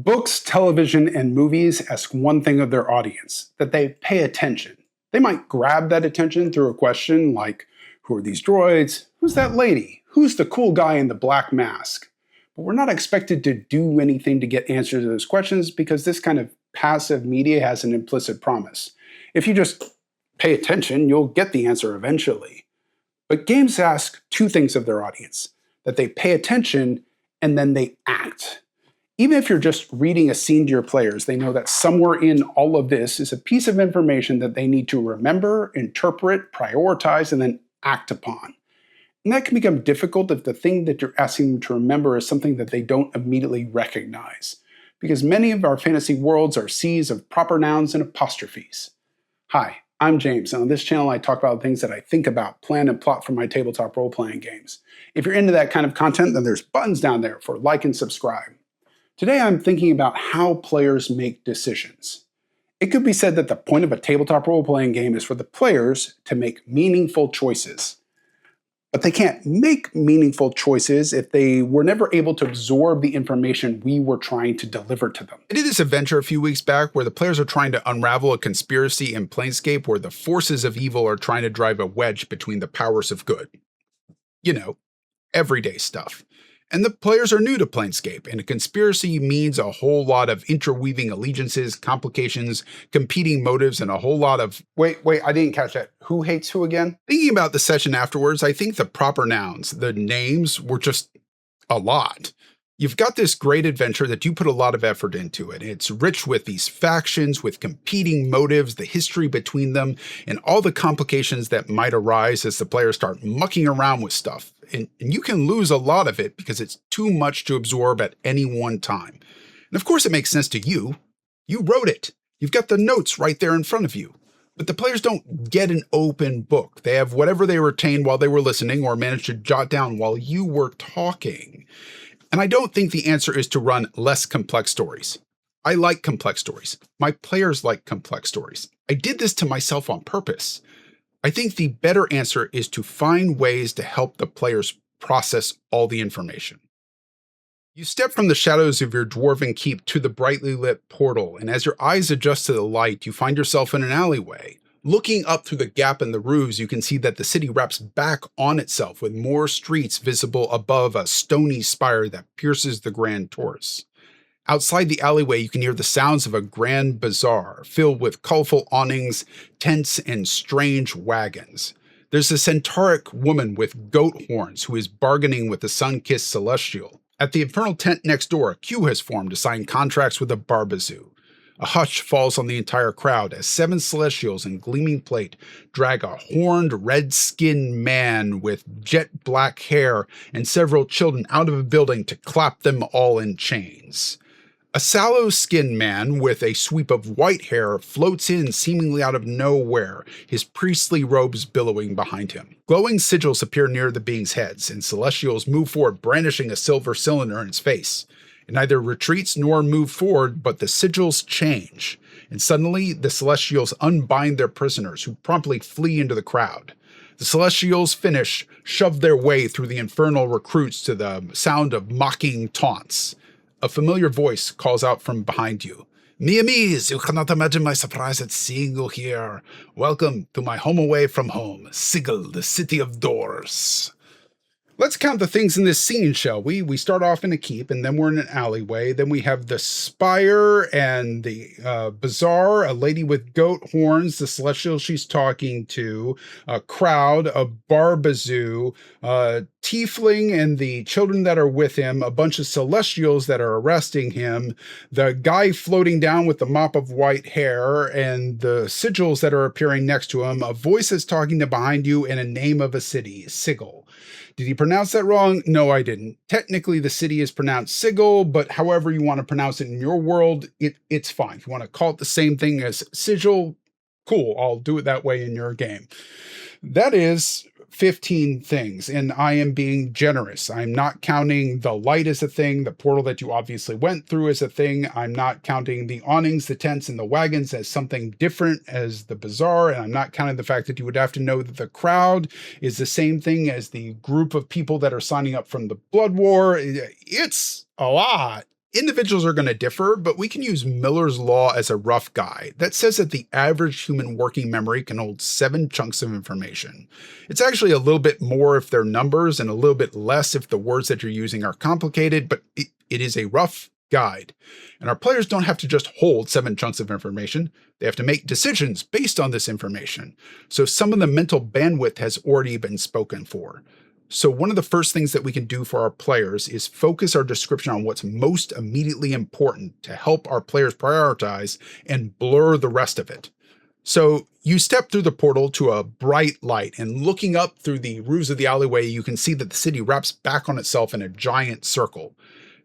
Books, television, and movies ask one thing of their audience, that they pay attention. They might grab that attention through a question like, who are these droids? Who's that lady? Who's the cool guy in the black mask? But we're not expected to do anything to get answers to those questions because this kind of passive media has an implicit promise. If you just pay attention, you'll get the answer eventually. But games ask two things of their audience, that they pay attention and then they act. Even if you're just reading a scene to your players, they know that somewhere in all of this is a piece of information that they need to remember, interpret, prioritize, and then act upon. And that can become difficult if the thing that you're asking them to remember is something that they don't immediately recognize, because many of our fantasy worlds are seas of proper nouns and apostrophes. Hi, I'm James, and on this channel I talk about things that I think about, plan, and plot for my tabletop role-playing games. If you're into that kind of content, then there's buttons down there for like and subscribe. Today I'm thinking about how players make decisions. It could be said that the point of a tabletop role-playing game is for the players to make meaningful choices. But they can't make meaningful choices if they were never able to absorb the information we were trying to deliver to them. I did this adventure a few weeks back where the players are trying to unravel a conspiracy in Planescape where the forces of evil are trying to drive a wedge between the powers of good. You know, everyday stuff. And the players are new to Planescape, and a conspiracy means a whole lot of interweaving allegiances, complications, competing motives, and a whole lot of... Wait, I didn't catch that. Who hates who again? Thinking about the session afterwards, I think the proper nouns, the names, were just a lot. You've got this great adventure that you put a lot of effort into it. It's rich with these factions, with competing motives, the history between them, and all the complications that might arise as the players start mucking around with stuff. And you can lose a lot of it because it's too much to absorb at any one time. And of course it makes sense to you. You wrote it. You've got the notes right there in front of you. But the players don't get an open book. They have whatever they retained while they were listening or managed to jot down while you were talking. And I don't think the answer is to run less complex stories. I like complex stories. My players like complex stories. I did this to myself on purpose. I think the better answer is to find ways to help the players process all the information. You step from the shadows of your dwarven keep to the brightly lit portal, and as your eyes adjust to the light, you find yourself in an alleyway. Looking up through the gap in the roofs, you can see that the city wraps back on itself with more streets visible above a stony spire that pierces the grand torus. Outside the alleyway, you can hear the sounds of a grand bazaar filled with colorful awnings, tents, and strange wagons. There's a centauric woman with goat horns who is bargaining with the sun-kissed celestial. At the infernal tent next door, a queue has formed to sign contracts with a barbazoo. A hush falls on the entire crowd as 7 celestials in gleaming plate drag a horned, red-skinned man with jet black hair and several children out of a building to clap them all in chains. A sallow-skinned man with a sweep of white hair floats in seemingly out of nowhere, his priestly robes billowing behind him. Glowing sigils appear near the beings' heads, and celestials move forward brandishing a silver cylinder in its face. It neither retreats nor moves forward, but the sigils change, and suddenly the Celestials unbind their prisoners, who promptly flee into the crowd. The Celestials finish, shove their way through the infernal recruits to the sound of mocking taunts. A familiar voice calls out from behind you. "Miamis, you cannot imagine my surprise at seeing you here. Welcome to my home away from home, Sigil, the city of doors." Let's count the things in this scene, shall we? We start off in a keep, and then we're in an alleyway. Then we have the spire and the bazaar, a lady with goat horns, the celestial she's talking to, a crowd, a barbazoo, tiefling and the children that are with him, a bunch of celestials that are arresting him, the guy floating down with the mop of white hair, and the sigils that are appearing next to him, a voice that's talking to behind you, and a name of a city, Sigil. Did he pronounce that wrong? No, I didn't. Technically, the city is pronounced Sigil, but however you want to pronounce it in your world, it's fine. If you want to call it the same thing as Sigil, cool. I'll do it that way in your game. That is 15 things, and I am being generous. I'm not counting the light as a thing, the portal that you obviously went through as a thing. I'm not counting the awnings, the tents, and the wagons as something different as the bazaar, and I'm not counting the fact that you would have to know that the crowd is the same thing as the group of people that are signing up from the Blood War. It's a lot. Individuals are going to differ, but we can use Miller's Law as a rough guide that says that the average human working memory can hold 7 chunks of information. It's actually a little bit more if they're numbers and a little bit less if the words that you're using are complicated, but it is a rough guide. And our players don't have to just hold 7 chunks of information. They have to make decisions based on this information. So some of the mental bandwidth has already been spoken for. So one of the first things that we can do for our players is focus our description on what's most immediately important to help our players prioritize and blur the rest of it. So you step through the portal to a bright light, and looking up through the roofs of the alleyway, you can see that the city wraps back on itself in a giant circle.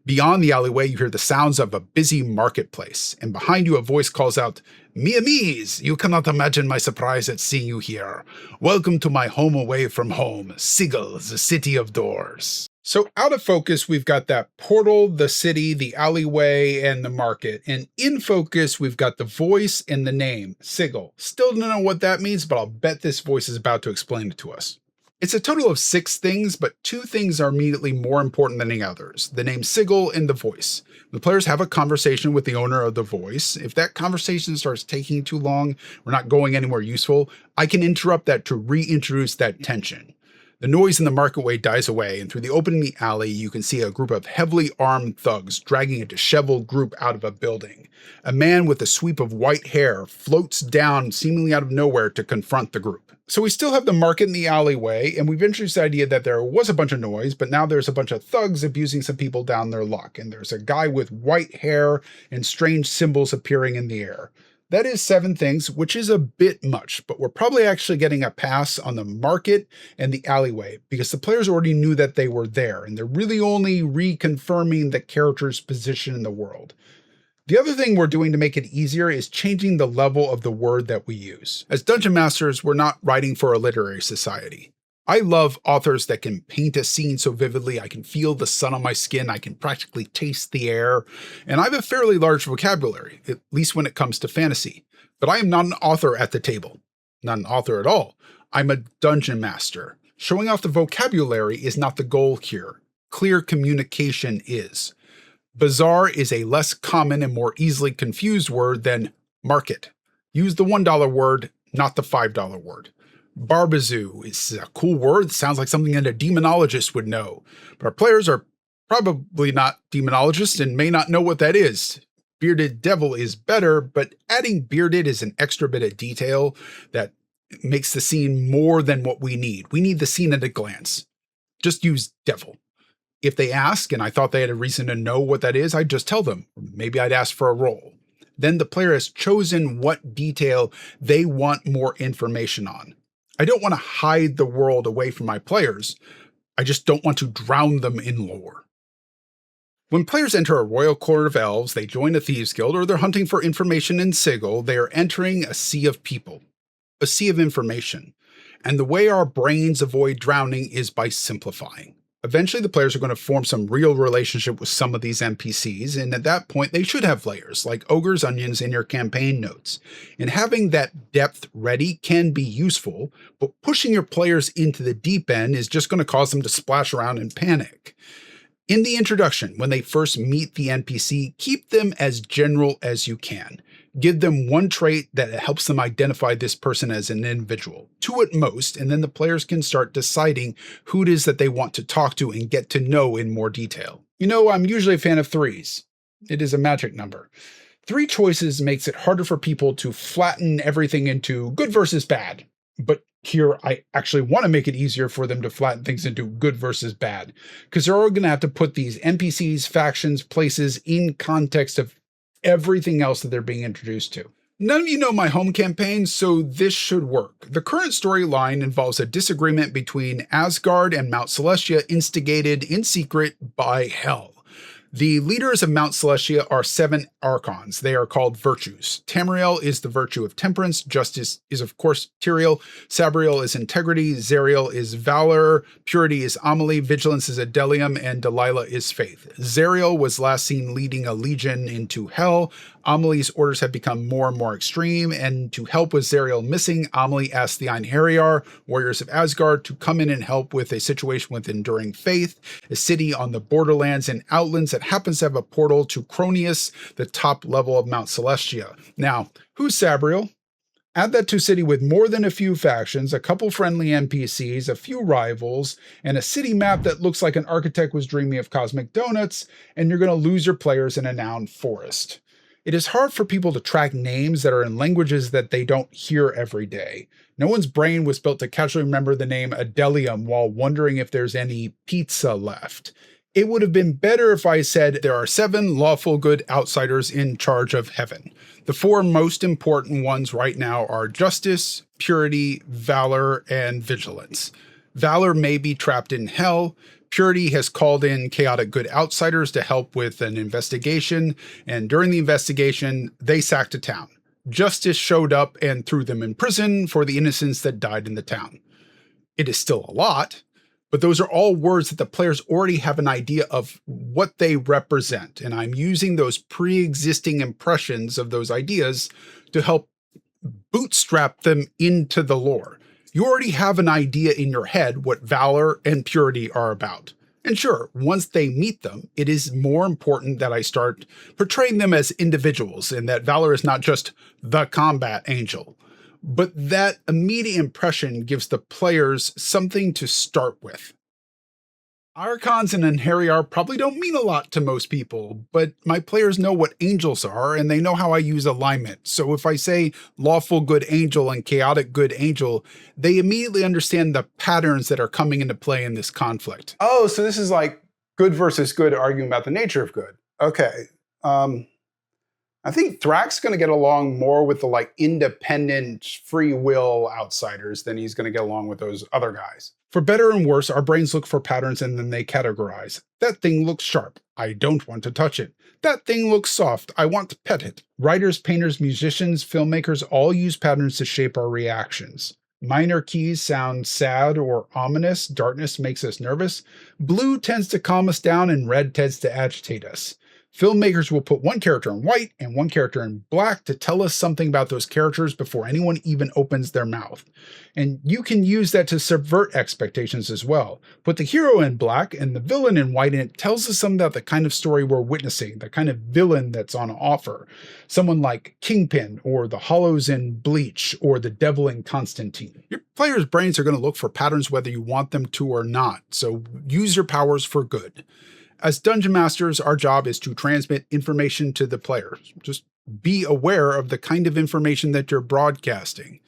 Beyond the alleyway, you hear the sounds of a busy marketplace, and behind you a voice calls out, "Mi amis, you cannot imagine my surprise at seeing you here. Welcome to my home away from home, Sigil, the city of doors." So out of focus, we've got that portal, the city, the alleyway, and the market. And in focus, we've got the voice and the name, Sigil. Still don't know what that means, but I'll bet this voice is about to explain it to us. It's a total of 6 things, but 2 things are immediately more important than the others: the name Sigil and the voice. The players have a conversation with the owner of the voice. If that conversation starts taking too long, we're not going anywhere useful, I can interrupt that to reintroduce that tension. The noise in the marketway dies away, and through the opening in the alley, you can see a group of heavily armed thugs dragging a disheveled group out of a building. A man with a sweep of white hair floats down seemingly out of nowhere to confront the group. So we still have the market in the alleyway, and we've introduced the idea that there was a bunch of noise, but now there's a bunch of thugs abusing some people down their luck, and there's a guy with white hair and strange symbols appearing in the air. That is 7 things, which is a bit much, but we're probably actually getting a pass on the market and the alleyway because the players already knew that they were there, and they're really only reconfirming the character's position in the world. The other thing we're doing to make it easier is changing the level of the word that we use. As Dungeon Masters, we're not writing for a literary society. I love authors that can paint a scene so vividly I can feel the sun on my skin, I can practically taste the air, and I have a fairly large vocabulary, at least when it comes to fantasy. But I am not an author at the table. Not an author at all. I'm a dungeon master. Showing off the vocabulary is not the goal here. Clear communication is. Bazaar is a less common and more easily confused word than market. Use the $1 word, not the $5 word. Barbazoo is a cool word. It sounds like something that a demonologist would know. But our players are probably not demonologists and may not know what that is. Bearded devil is better, but adding bearded is an extra bit of detail that makes the scene more than what we need. We need the scene at a glance. Just use devil. If they ask, and I thought they had a reason to know what that is, I'd just tell them. Maybe I'd ask for a roll. Then the player has chosen what detail they want more information on. I don't want to hide the world away from my players. I just don't want to drown them in lore. When players enter a royal court of elves, they join a thieves guild, or they're hunting for information in Sigil, they are entering a sea of people, a sea of information. And the way our brains avoid drowning is by simplifying. Eventually, the players are going to form some real relationship with some of these NPCs, and at that point, they should have layers, like ogres, onions, in your campaign notes. And having that depth ready can be useful, but pushing your players into the deep end is just going to cause them to splash around and panic. In the introduction, when they first meet the NPC, keep them as general as you can. Give them one trait that helps them identify this person as an individual, 2 at most, and then the players can start deciding who it is that they want to talk to and get to know in more detail. You know, I'm usually a fan of 3s. It is a magic number. 3 choices makes it harder for people to flatten everything into good versus bad. But here, I actually want to make it easier for them to flatten things into good versus bad, because they're all going to have to put these NPCs, factions, places in context of everything else that they're being introduced to. None of you know my home campaign, so this should work. The current storyline involves a disagreement between Asgard and Mount Celestia, instigated in secret by Hel. The leaders of Mount Celestia are 7 archons. They are called virtues. Tamriel is the virtue of temperance. Justice is, of course, Tyrael. Sabriel is integrity. Zariel is valor. Purity is Amelie. Vigilance is Adelium. And Delilah is faith. Zariel was last seen leading a legion into hell. Amelie's orders have become more and more extreme, and to help with Zariel missing, Amelie asked the Einherjar, warriors of Asgard, to come in and help with a situation with Enduring Faith, a city on the borderlands and outlands that that happens to have a portal to Cronius, the top level of Mount Celestia. Now, who's Sabriel? Add that to a city with more than a few factions, a couple friendly NPCs, a few rivals, and a city map that looks like an architect was dreaming of cosmic donuts, and you're going to lose your players in a noun forest. It is hard for people to track names that are in languages that they don't hear every day. No one's brain was built to casually remember the name Adelium while wondering if there's any pizza left. It would have been better if I said there are 7 lawful good outsiders in charge of heaven. The 4 most important ones right now are justice, purity, valor, and vigilance. Valor may be trapped in hell. Purity has called in chaotic good outsiders to help with an investigation, and during the investigation, they sacked a town. Justice showed up and threw them in prison for the innocents that died in the town. It is still a lot, but those are all words that the players already have an idea of what they represent, and I'm using those pre-existing impressions of those ideas to help bootstrap them into the lore. You already have an idea in your head what valor and purity are about. And sure, once they meet them, it is more important that I start portraying them as individuals and that valor is not just the combat angel. But that immediate impression gives the players something to start with. Archons and Anheriar probably don't mean a lot to most people, but my players know what angels are and they know how I use alignment. So if I say lawful good angel and chaotic good angel, they immediately understand the patterns that are coming into play in this conflict. Oh, so this is like good versus good arguing about the nature of good. Okay. I think Thrax's going to get along more with the like independent free will outsiders than he's going to get along with those other guys. For better and worse, our brains look for patterns and then they categorize. That thing looks sharp. I don't want to touch it. That thing looks soft. I want to pet it. Writers, painters, musicians, filmmakers all use patterns to shape our reactions. Minor keys sound sad or ominous. Darkness makes us nervous. Blue tends to calm us down and red tends to agitate us. Filmmakers will put one character in white and one character in black to tell us something about those characters before anyone even opens their mouth. And you can use that to subvert expectations as well. Put the hero in black and the villain in white, and it tells us something about the kind of story we're witnessing, the kind of villain that's on offer. Someone like Kingpin, or the Hollows in Bleach, or the Devil in Constantine. Your players' brains are going to look for patterns whether you want them to or not, so use your powers for good. As Dungeon Masters, our job is to transmit information to the players. Just be aware of the kind of information that you're broadcasting.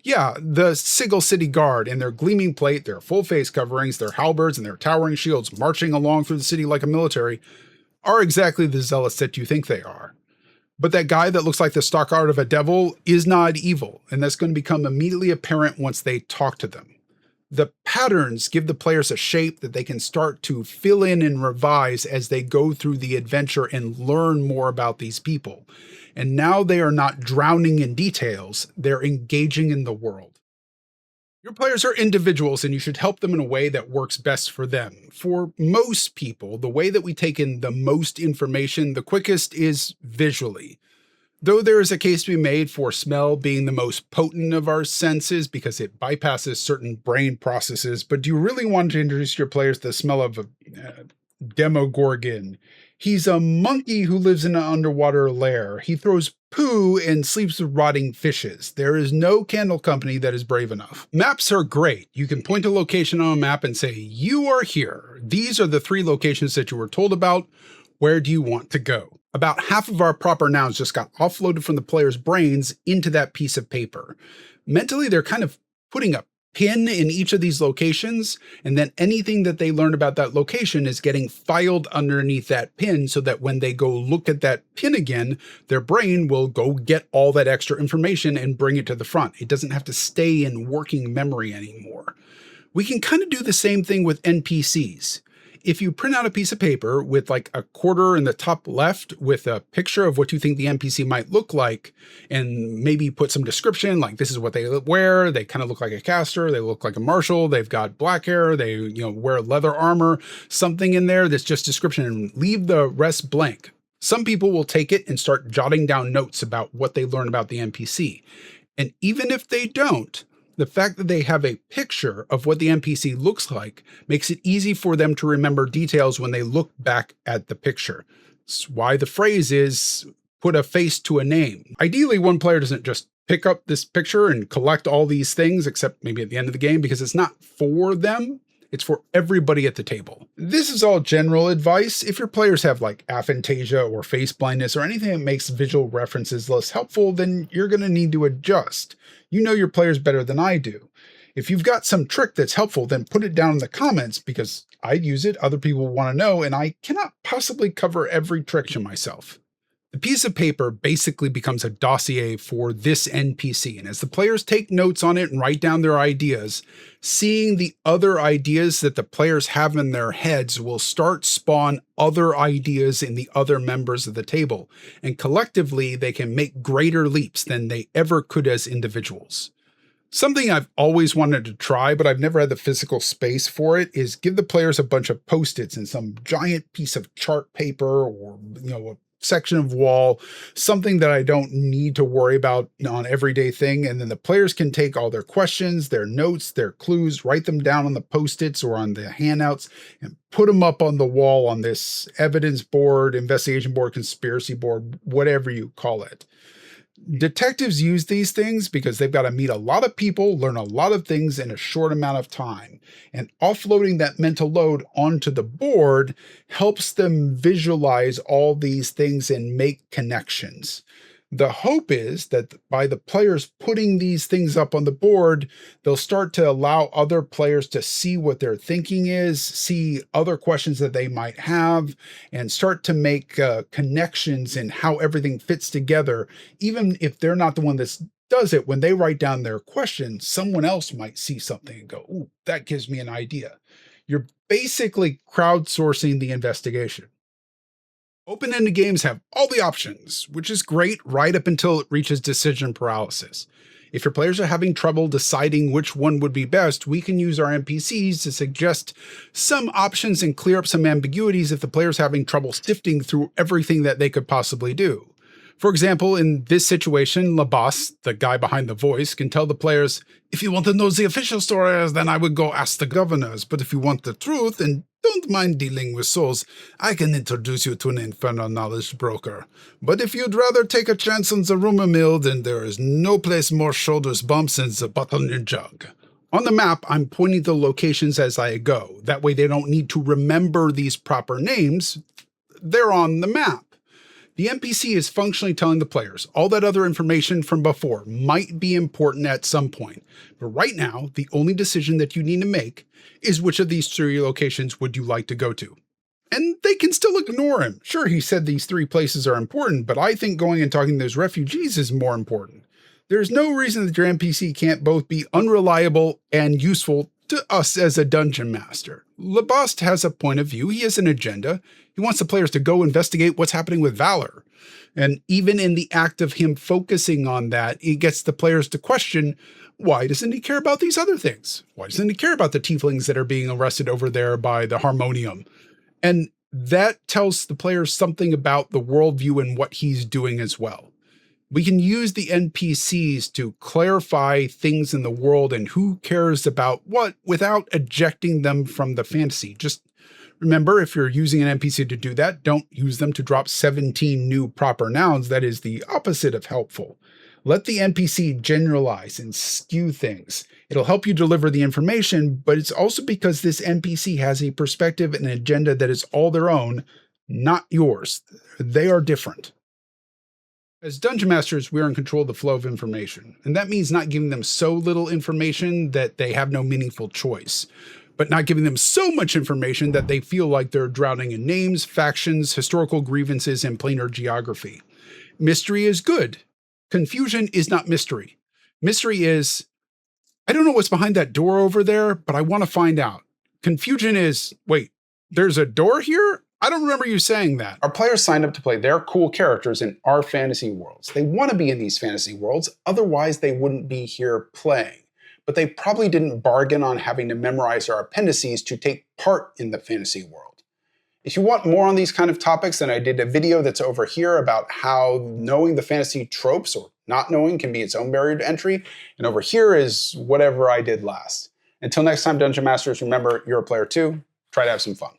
Yeah, the Sigil City Guard in their gleaming plate, their full face coverings, their halberds, and their towering shields marching along through the city like a military are exactly the zealots that you think they are. But that guy that looks like the stock art of a devil is not evil, and that's going to become immediately apparent once they talk to them. The patterns give the players a shape that they can start to fill in and revise as they go through the adventure and learn more about these people. And now they are not drowning in details, they're engaging in the world. Your players are individuals and you should help them in a way that works best for them. For most people, the way that we take in the most information the quickest is visually. Though there is a case to be made for smell being the most potent of our senses because it bypasses certain brain processes, but do you really want to introduce your players to the smell of a Demogorgon? He's a monkey who lives in an underwater lair. He throws poo and sleeps with rotting fishes. There is no candle company that is brave enough. Maps are great. You can point a location on a map and say, you are here. These are the 3 locations that you were told about. Where do you want to go? About half of our proper nouns just got offloaded from the players' brains into that piece of paper. Mentally, they're kind of putting a pin in each of these locations, and then anything that they learn about that location is getting filed underneath that pin so that when they go look at that pin again, their brain will go get all that extra information and bring it to the front. It doesn't have to stay in working memory anymore. We can kind of do the same thing with NPCs. If you print out a piece of paper with like a quarter in the top left with a picture of what you think the NPC might look like, and maybe put some description, like this is what they wear, they kind of look like a caster, they look like a marshal, they've got black hair, they wear leather armor, something in there that's just description, and leave the rest blank. Some people will take it and start jotting down notes about what they learn about the NPC. And even if they don't, The fact that they have a picture of what the NPC looks like makes it easy for them to remember details when they look back at the picture. It's why the phrase is put a face to a name. Ideally, one player doesn't just pick up this picture and collect all these things, except maybe at the end of the game, because it's not for them. It's for everybody at the table. This is all general advice. If your players have like aphantasia or face blindness or anything that makes visual references less helpful, then you're going to need to adjust. You know your players better than I do. If you've got some trick that's helpful, then put it down in the comments because I use it, other people want to know, and I cannot possibly cover every trick to myself. The piece of paper basically becomes a dossier for this NPC, and as the players take notes on it and write down their ideas, seeing the other ideas that the players have in their heads will start spawn other ideas in the other members of the table, and collectively they can make greater leaps than they ever could as individuals. Something I've always wanted to try, but I've never had the physical space for it, is give the players a bunch of Post-its and some giant piece of chart paper or, a section of wall, something that I don't need to worry about on everyday thing. And then the players can take all their questions, their notes, their clues, write them down on the Post-its or on the handouts and put them up on the wall on this evidence board, investigation board, conspiracy board, whatever you call it. Detectives use these things because they've got to meet a lot of people, learn a lot of things in a short amount of time. And offloading that mental load onto the board helps them visualize all these things and make connections. The hope is that by the players putting these things up on the board, they'll start to allow other players to see what their thinking is, see other questions that they might have, and start to make connections in how everything fits together. Even if they're not the one that does it, when they write down their question, someone else might see something and go, "Ooh, that gives me an idea." You're basically crowdsourcing the investigation. Open-ended games have all the options, which is great right up until it reaches decision paralysis. If your players are having trouble deciding which one would be best, we can use our NPCs to suggest some options and clear up some ambiguities if the player's having trouble sifting through everything that they could possibly do. For example, in this situation, Labas, the guy behind the voice, can tell the players, "If you want to know the official stories, then I would go ask the governors. But if you want the truth and don't mind dealing with souls, I can introduce you to an infernal knowledge broker. But if you'd rather take a chance on the rumor mill, then there is no place more shoulders bumps than the bottle in your jug." On the map, I'm pointing the locations as I go. That way they don't need to remember these proper names. They're on the map. The NPC is functionally telling the players all that other information from before might be important at some point. But right now, the only decision that you need to make is which of these 3 locations would you like to go to. And they can still ignore him. Sure, he said these 3 places are important, but I think going and talking to those refugees is more important. There's no reason that your NPC can't both be unreliable and useful to us as a dungeon master. Labast has a point of view. He has an agenda. He wants the players to go investigate what's happening with Valor. And even in the act of him focusing on that, he gets the players to question, why doesn't he care about these other things? Why doesn't he care about the tieflings that are being arrested over there by the harmonium? And that tells the players something about the worldview and what he's doing as well. We can use the NPCs to clarify things in the world and who cares about what without ejecting them from the fantasy. Just remember, if you're using an NPC to do that, don't use them to drop 17 new proper nouns. That is the opposite of helpful. Let the NPC generalize and skew things. It'll help you deliver the information, but it's also because this NPC has a perspective and an agenda that is all their own, not yours. They are different. As Dungeon Masters, we're in control of the flow of information, and that means not giving them so little information that they have no meaningful choice, but not giving them so much information that they feel like they're drowning in names, factions, historical grievances, and planar geography. Mystery is good. Confusion is not mystery. Mystery is, I don't know what's behind that door over there, but I want to find out. Confusion is, wait, there's a door here? I don't remember you saying that. Our players signed up to play their cool characters in our fantasy worlds. They want to be in these fantasy worlds, otherwise they wouldn't be here playing. But they probably didn't bargain on having to memorize our appendices to take part in the fantasy world. If you want more on these kind of topics, then I did a video that's over here about how knowing the fantasy tropes or Not knowing can be its own barrier to entry. And over here is whatever I did last. Until next time, Dungeon Masters, remember, you're a player too. Try to have some fun.